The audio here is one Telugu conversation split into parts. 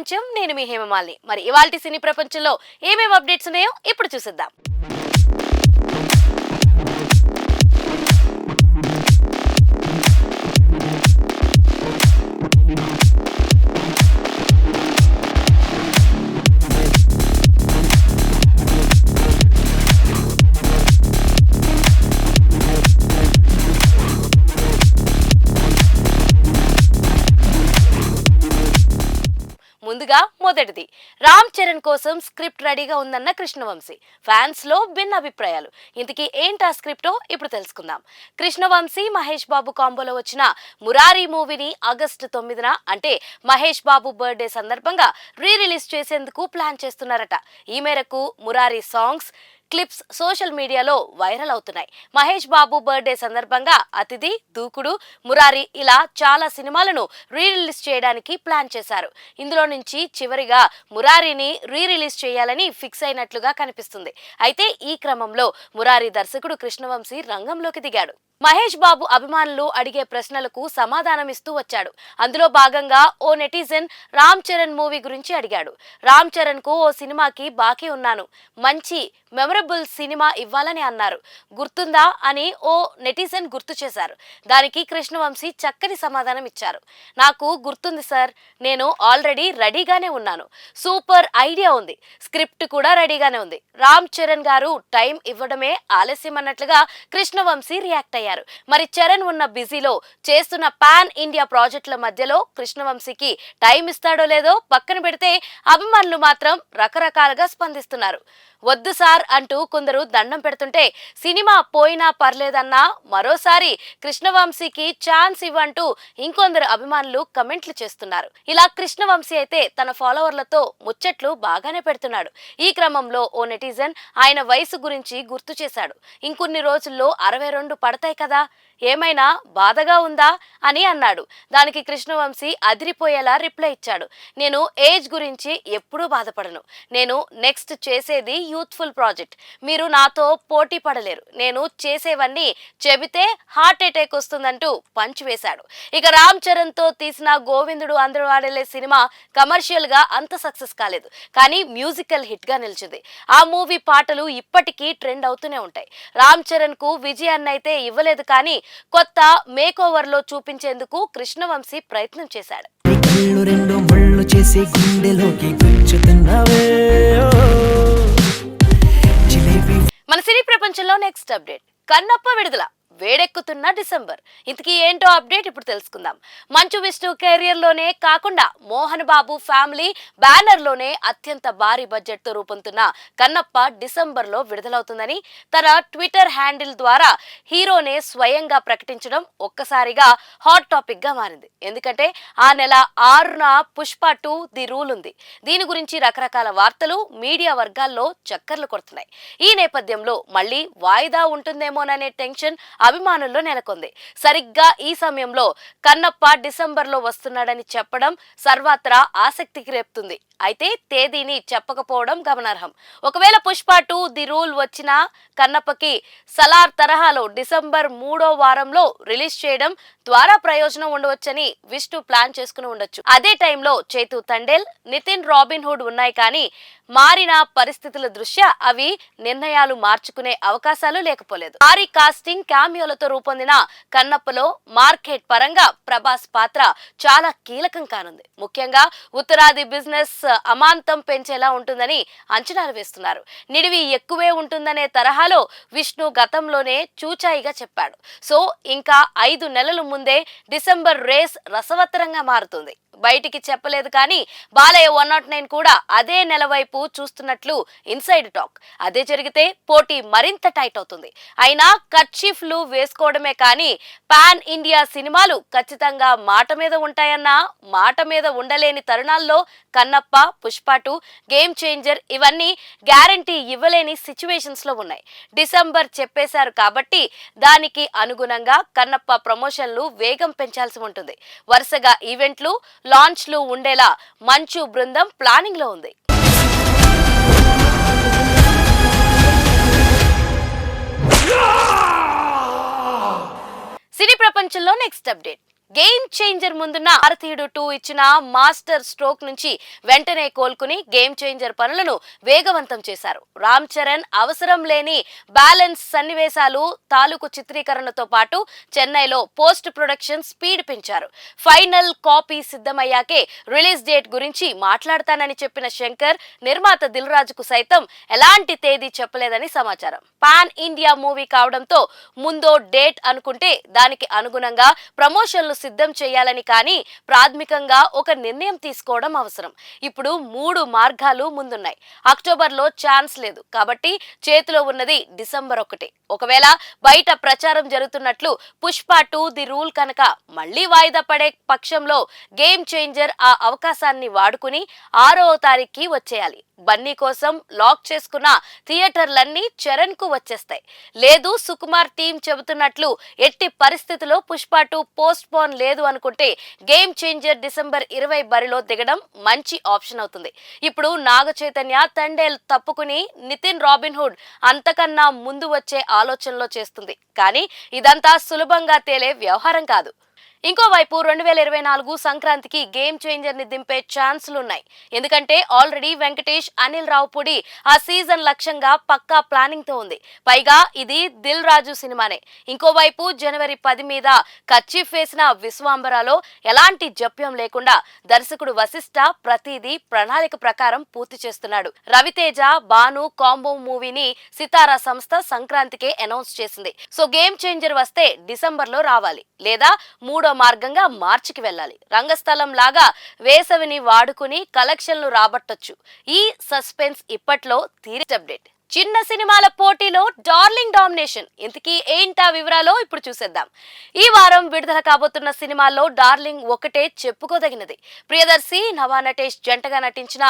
ప్రపంచం, నేను మీ హేమమాలిని. మరి ఇవాల్టి సినీ ప్రపంచంలో ఏమేమి అప్డేట్స్ ఉన్నాయో ఇప్పుడు చూసేద్దాం. ముందుగా మొదటిది, రామ్ చరణ్ కోసం స్క్రిప్ట్ రెడీగా ఉందన్న కృష్ణవంశీ. ఫ్యాన్స్ లో భిన్న అభిప్రాయాలు. ఇంతకీ ఏంటా స్క్రిప్టో ఇప్పుడు తెలుసుకుందాం. కృష్ణవంశీ మహేష్ బాబు కాంబోలో వచ్చిన మురారి మూవీని ఆగస్టు 9న అంటే మహేష్ బాబు బర్త్డే సందర్భంగా రిలీజ్ చేసేందుకు ప్లాన్ చేస్తున్నారట. ఈ మేరకు మురారి సాంగ్స్ క్లిప్స్ సోషల్ మీడియాలో వైరల్ అవుతున్నాయి. మహేష్ బాబు బర్త్డే సందర్భంగా అతిథి, దూకుడు, మురారి ఇలా చాలా సినిమాలను రిలీజ్ చేయడానికి ప్లాన్ చేశారు. ఇందులో నుంచి చివరిగా మురారిని రిలీజ్ చేయాలని ఫిక్స్ అయినట్లుగా కనిపిస్తుంది. అయితే ఈ క్రమంలో మురారి దర్శకుడు కృష్ణవంశీ రంగంలోకి దిగాడు. మహేష్ బాబు అభిమానులు అడిగే ప్రశ్నలకు సమాధానమిస్తూ వచ్చాడు. అందులో భాగంగా ఓ నెటిజన్ రామ్ చరణ్ మూవీ గురించి అడిగాడు. రామ్ చరణ్ కు ఓ సినిమాకి బాకీ ఉన్నాను, మంచి మెమరబుల్ సినిమా ఇవ్వాలని అన్నారు, గుర్తుందా అని ఓ నెటిజన్ గుర్తు చేశారు. దానికి కృష్ణవంశీ చక్కని సమాధానం ఇచ్చారు. నాకు గుర్తుంది సార్, నేను ఆల్రెడీ రెడీగానే ఉన్నాను, సూపర్ ఐడియా ఉంది, స్క్రిప్ట్ కూడా రెడీగానే ఉంది, రామ్ చరణ్ గారు టైం ఇవ్వడమే ఆలస్యం అన్నట్లుగా కృష్ణవంశీ రియాక్ట్ అయ్యారు. మరి చరణ్ ఉన్న బిజీలో చేస్తున్న పాన్ ఇండియా ప్రాజెక్టుల మధ్యలో కృష్ణవంశీకి టైం ఇస్తాడో లేదో పక్కన పెడితే అభిమానులు మాత్రం రకరకాలుగా స్పందిస్తున్నారు. వద్దు సార్ అంటూ కొందరు దండం పెడుతుంటే, సినిమా పోయినా పర్లేదన్నా మరోసారి కృష్ణవంశీకి ఛాన్స్ ఇవ్వంటూ ఇంకొందరు అభిమానులు కమెంట్లు చేస్తున్నారు. ఇలా కృష్ణవంశీ అయితే తన ఫాలోవర్లతో ముచ్చట్లు బాగానే పెడుతున్నాడు. ఈ క్రమంలో ఓ నెటిజన్ ఆయన వయసు గురించి గుర్తు చేశాడు. ఇంకొన్ని రోజుల్లో 62 పడతాయి కదా, ఏమైనా బాధగా ఉందా అని అన్నాడు. దానికి కృష్ణవంశీ అదిరిపోయేలా రిప్లై ఇచ్చాడు. నేను ఏజ్ గురించి ఎప్పుడూ బాధపడను, నేను నెక్స్ట్ చేసేది యూత్ఫుల్ ప్రాజెక్ట్, మీరు నాతో పోటీ పడలేరు, నేను చేసేవన్నీ చెబితే హార్ట్ అటాక్ వస్తుందంటూ పంచ్ వేశాడు. ఇక రామ్ చరణ్ తో తీసిన గోవిందుడు అందరూ ఆడలే సినిమా కమర్షియల్ గా అంత సక్సెస్ కాలేదు, కానీ మ్యూజికల్ హిట్ గా నిలిచింది. ఆ మూవీ పాటలు ఇప్పటికీ ట్రెండ్ అవుతూనే ఉంటాయి. రామ్ చరణ్ కు విజయాన్ని అయితే ఇవ్వలేదు, కానీ కొత్త మేక్ ఓవర్ లో చూపించేందుకు కృష్ణవంశీ ప్రయత్నం చేశాడు. మన సినీ ప్రపంచంలో నెక్స్ట్ అప్డేట్, కన్నప్ప విడుదల, వేడెక్కుతున్న డిసెంబర్. ఇంతకీ ఏంటో అప్డేట్ ఇప్పుడు తెలుసుకుందాం. మంచు విష్ణు కెరియర్ లోనే కాకుండా మోహన్ బాబు ఫ్యామిలీ బ్యానర్ లోనే అత్యంత భారీ బడ్జెట్ తో రూపొందుతున్న కన్నప్ప డిసెంబర్ లో విడుదలవుతుందని తన ట్విట్టర్ హ్యాండిల్ ద్వారా హీరోనే స్వయంగా ప్రకటించడం ఒక్కసారిగా హాట్ టాపిక్ గా మారింది. ఎందుకంటే ఆ నెల 6న పుష్ప 2 ది రూల్ ఉంది. దీని గురించి రకరకాల వార్తలు మీడియా వర్గాల్లో చక్కర్లు కొడుతున్నాయి. ఈ నేపథ్యంలో మళ్ళీ వాయిదా ఉంటుందేమోననే టెన్షన్ అభిమానుల్లో నెలకొంది. సరిగ్గా ఈ సమయంలో కన్నప్ప డిసెంబర్ లో వస్తున్నాడని చెప్పడం సర్వత్రా ఆసక్తికి రేపుతుంది. అయితే తేదీని చెప్పకపోవడం గమనార్హం. ఒకవేళ పుష్ప 2 ది రూల్ వచ్చినా కన్నప్పకి సలార్ తరహాలో డిసెంబర్ 3వ వారంలో రిలీజ్ చేయడం ద్వారా ప్రయోజనం ఉండవచ్చని విష్ణు ప్లాన్ చేసుకుని ఉండొచ్చు. అదే టైంలో చేతు తండేల్, నితిన్ రాబిన్ హుడ్ ఉన్నాయి, కానీ మారిన పరిస్థితుల దృష్ట్యా అవి నిర్ణయాలు మార్చుకునే అవకాశాలు లేకపోలేదు. భారీ కాస్టింగ్, క్యామియోలతో రూపొందిన కన్నప్పలో మార్కెట్ పరంగా ప్రభాస్ పాత్ర చాలా కీలకం కానుంది. ముఖ్యంగా ఉత్తరాది బిజినెస్ అమాంతం పెంచేలా ఉంటుందని అంచనాలు వేస్తున్నారు. నిడివి ఎక్కువే ఉంటుందనే తరహాలో విష్ణు గతంలోనే చూచాయిగా చెప్పాడు. సో ఇంకా 5 నెలల ముందే డిసెంబర్ రేస్ రసవత్తరంగా మారుతుంది. బయటికి చెప్పలేదు, కానీ బాలయ్య 109 కూడా అదే నెల వైపు చూస్తున్నట్లు ఇన్సైడ్ టాక్. అదే జరిగితే పోటీ మరింత టైట్ అవుతుంది. అయినా కర్చీఫ్లు వేసుకోవడమే కానీ పాన్ ఇండియా సినిమాలు ఖచ్చితంగా మాట మీద ఉంటాయన్నా మాట మీద ఉండలేని తరుణాల్లో కన్నప్ప, పుష్ప 2, గేమ్ చేంజర్ ఇవన్నీ గ్యారంటీ ఇవ్వలేని సిచ్యువేషన్స్ లో ఉన్నాయి. డిసెంబర్ చెప్పేశారు కాబట్టి దానికి అనుగుణంగా కన్నప్ప ప్రమోషన్లు వేగం పెంచాల్సి ఉంటుంది. వరుసగా ఈవెంట్లు, లాంచ్లు ఉండేలా మంచు బృందం ప్లానింగ్ లో ఉంది. సినీ ప్రపంచంలో నెక్స్ట్ అప్డేట్, గేమ్ చేంజర్ ముందున్న భారతీయుడు 2 ఇచ్చిన మాస్టర్ స్ట్రోక్ నుంచి వెంటనే కోలుకుని గేమ్ చేంజర్ పనులను వేగవంతం చేశారు. రామ్ చరణ్ అవసరం లేని బ్యాలెన్స్ సన్నివేశాలు తాలూకు చిత్రీకరణతో పాటు చెన్నైలో పోస్ట్ ప్రొడక్షన్ స్పీడ్ పెంచారు. ఫైనల్ కాపీ సిద్ధమయ్యాకే రిలీజ్ డేట్ గురించి మాట్లాడతానని చెప్పిన శంకర్ నిర్మాత దిల్ రాజుకు సైతం ఎలాంటి తేదీ చెప్పలేదని సమాచారం. పాన్ ఇండియా మూవీ కావడంతో ముందో డేట్ అనుకుంటే దానికి అనుగుణంగా ప్రమోషన్లు సిద్ధం చేయాలని, కానీ ప్రాథమికంగా ఒక నిర్ణయం తీసుకోవడం అవసరం. ఇప్పుడు 3 మార్గాలు ముందున్నాయి. అక్టోబర్లో ఛాన్స్ లేదు కాబట్టి చేతిలో ఉన్నది డిసెంబర్ 1. ఒకవేళ బయట ప్రచారం జరుగుతున్నట్లు పుష్ప 2 ది రూల్ కనుక మళ్లీ వాయిదా పడే పక్షంలో గేమ్ చేంజర్ ఆ అవకాశాన్ని వాడుకుని 6వ తారీఖుకి వచ్చేయాలి. బన్నీ కోసం లాక్ చేసుకున్న థియేటర్లన్నీ చరణ్ కు వచ్చేస్తాయి. లేదు సుకుమార్ టీం చెబుతున్నట్లు ఎట్టి పరిస్థితుల్లో పుష్ప 2 పోస్ట్ పోన్ లేదు అనుకుంటే గేమ్ చేంజర్ డిసెంబర్ 20 బరిలో దిగడం మంచి ఆప్షన్ అవుతుంది. ఇప్పుడు నాగ చైతన్య తండేల్ తప్పుకుని నితిన్ రాబిన్హుడ్ అంతకన్నా ముందు వచ్చే ఆలోచనలో చేస్తుంది. కానీ ఇదంతా సులభంగా తేలే వ్యవహారం కాదు. ఇంకోవైపు 2024 సంక్రాంతికి గేమ్ చేంజర్ ని దింపే ఛాన్సులున్నాయి. ఎందుకంటే ఆల్రెడీ వెంకటేష్, అనిల్ రావుపూడి ఆ సీజన్ లక్ష్యంగా పక్కా ప్లానింగ్ తో ఉంది. పైగా ఇది దిల్ రాజు సినిమానే. ఇంకోవైపు జనవరి 10 మీద కర్చీఫ్ వేసిన విశ్వాంబరాలో ఎలాంటి జప్యం లేకుండా దర్శకుడు వశిష్ఠ ప్రతిదీ ప్రణాళిక ప్రకారం పూర్తి చేస్తున్నాడు. రవితేజ, భాను కాంబో మూవీని సితారా సంస్థ సంక్రాంతికే అనౌన్స్ చేసింది. సో గేమ్ చేంజర్ వస్తే డిసెంబర్ లో రావాలి, లేదా 3వ మార్గంగా మార్చికి వెళ్ళాలి. రంగస్థలం లాగా వేసవిని వాడుకుని కలెక్షన్లు రాబట్టొచ్చు. ఈ సస్పెన్స్ ఇప్పట్లో తీరి అప్డేట్. చిన్న సినిమాల పోటీలో డార్లింగ్ డామినేషన్. ఇంతకీ ఏంటా వివరాలో ఇప్పుడు చూసేద్దాం. ఈ వారం విడుదల కాబోతున్న సినిమాల్లో డార్లింగ్ ఒకటే చెప్పుకోదగినది. ప్రియదర్శి, నవా నటేష్ జంటగా నటించిన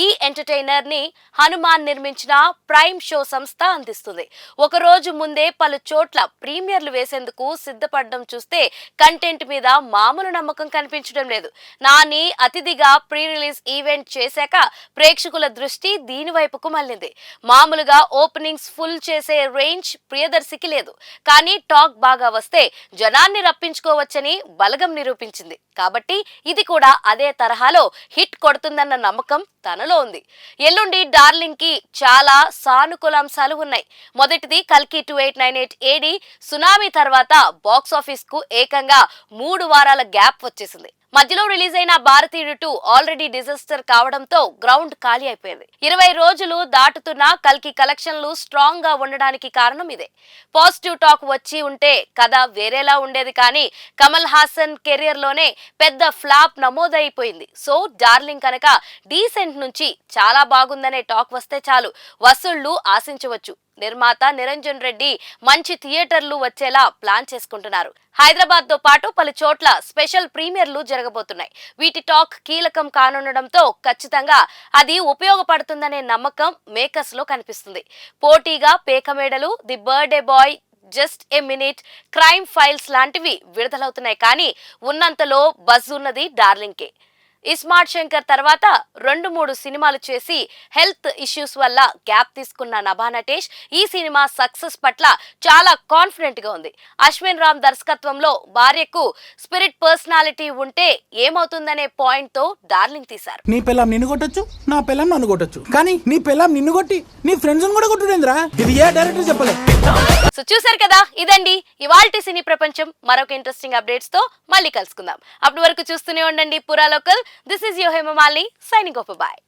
ఈ ఎంటర్టైనర్ ని హనుమాన్ నిర్మించిన ప్రైమ్ షో సంస్థ అందిస్తుంది. ఒక రోజు ముందే పలు చోట్ల ప్రీమియర్లు వేసేందుకు సిద్ధపడడం చూస్తే కంటెంట్ మీద మామూలు నమ్మకం కనిపించడం లేదు. నాని అతిథిగా ప్రీ రిలీజ్ ఈవెంట్ చేశాక ప్రేక్షకుల దృష్టి దీని వైపుకు మళ్ళింది. మామూలుగా ఓపెనింగ్స్ ఫుల్ చేసే రేంజ్ ప్రియదర్శికి లేదు. కానీ టాక్ బాగా వస్తే జనాన్ని రప్పించుకోవచ్చని బలగం నిరూపించింది. కాబట్టి ఇది కూడా అదే తరహాలో హిట్ కొడుతుందన్న నమ్మకం తనలో ఉంది. ఎల్లుండి డార్లింగ్ కి చాలా సానుకూల అంశాలు ఉన్నాయి. మొదటిది కల్కి 2898 ఏడి సునామీ తర్వాత బాక్స్ ఆఫీస్ కు ఏకంగా 3 వారాల గ్యాప్ వచ్చేసింది. మధ్యలో రిలీజ్ అయిన భారతీయుడు 2 ఆల్రెడీ డిజాస్టర్ కావడంతో గ్రౌండ్ ఖాళీ అయిపోయింది. 20 రోజులు దాటుతున్న కల్కి కలెక్షన్లు స్ట్రాంగ్ గా ఉండడానికి కారణం ఇదే. పాజిటివ్ టాక్ వచ్చి ఉంటే కథ వేరేలా ఉండేది. కానీ కమల్ హాసన్ కెరియర్ లోనే పెద్ద ఫ్లాప్ నమోదైపోయింది. సో డార్లింగ్ కనుక డీసెంట్ నుంచి చాలా బాగుందనే టాక్ వస్తే చాలు, వసూళ్లు ఆశించవచ్చు. నిర్మాత నిరంజన్ రెడ్డి మంచి థియేటర్లు వచ్చేలా ప్లాన్ చేసుకుంటున్నారు. హైదరాబాద్ తో పాటు పలు చోట్ల స్పెషల్ ప్రీమియర్లు జరగబోతున్నాయి. వీటి టాక్ కీలకం కానుండడంతో ఖచ్చితంగా అది ఉపయోగపడుతుందనే నమ్మకం మేకర్స్ లో కనిపిస్తుంది. పోటీగా Pekamedalu, the birthday boy, just a minute, crime files లాంటివి విడుదలవుతున్నాయి. కానీ ఉన్నంతలో బజ్ ఉన్నది డార్లింగ్కే. ఇస్మార్ట్ శంకర్ తర్వాత 2-3 సినిమాలు చేసి హెల్త్ ఇష్యూస్ వల్ల గ్యాప్ తీసుకున్న నభా నటేష్ ఈ సినిమా సక్సెస్ పట్ల చాలా కాన్ఫిడెంట్ గా ఉంది. అశ్విన్ రామ్ దర్శకత్వంలో భార్యకు స్పిరిట్ పర్సనాలిటీ ఉంటే ఏమవుతుందనే పాయింట్ తో డార్లింగ్ తీశారు. నీ పిల్లం నిన్ను కొట్టొచ్చు, నా పిల్లం నన్ను కొట్టొచ్చు, కానీ నీ పిల్లం నిన్ను కొట్టి నీ ఫ్రెండ్స్ కూడా కొట్టుడేంద్రా? ఇది ఏ డైరెక్టర్ చెప్పలే. సో చూసారు కదా, ఇదండి ఇవాల్టి సినీ ప్రపంచం. మరొక ఇంట్రెస్టింగ్ అప్డేట్స్ తో మళ్ళీ కలుసుకుందాం. అప్పటి వరకు చూస్తూనే ఉండండి పురా local. This is your Hema Malini signing off. Bye.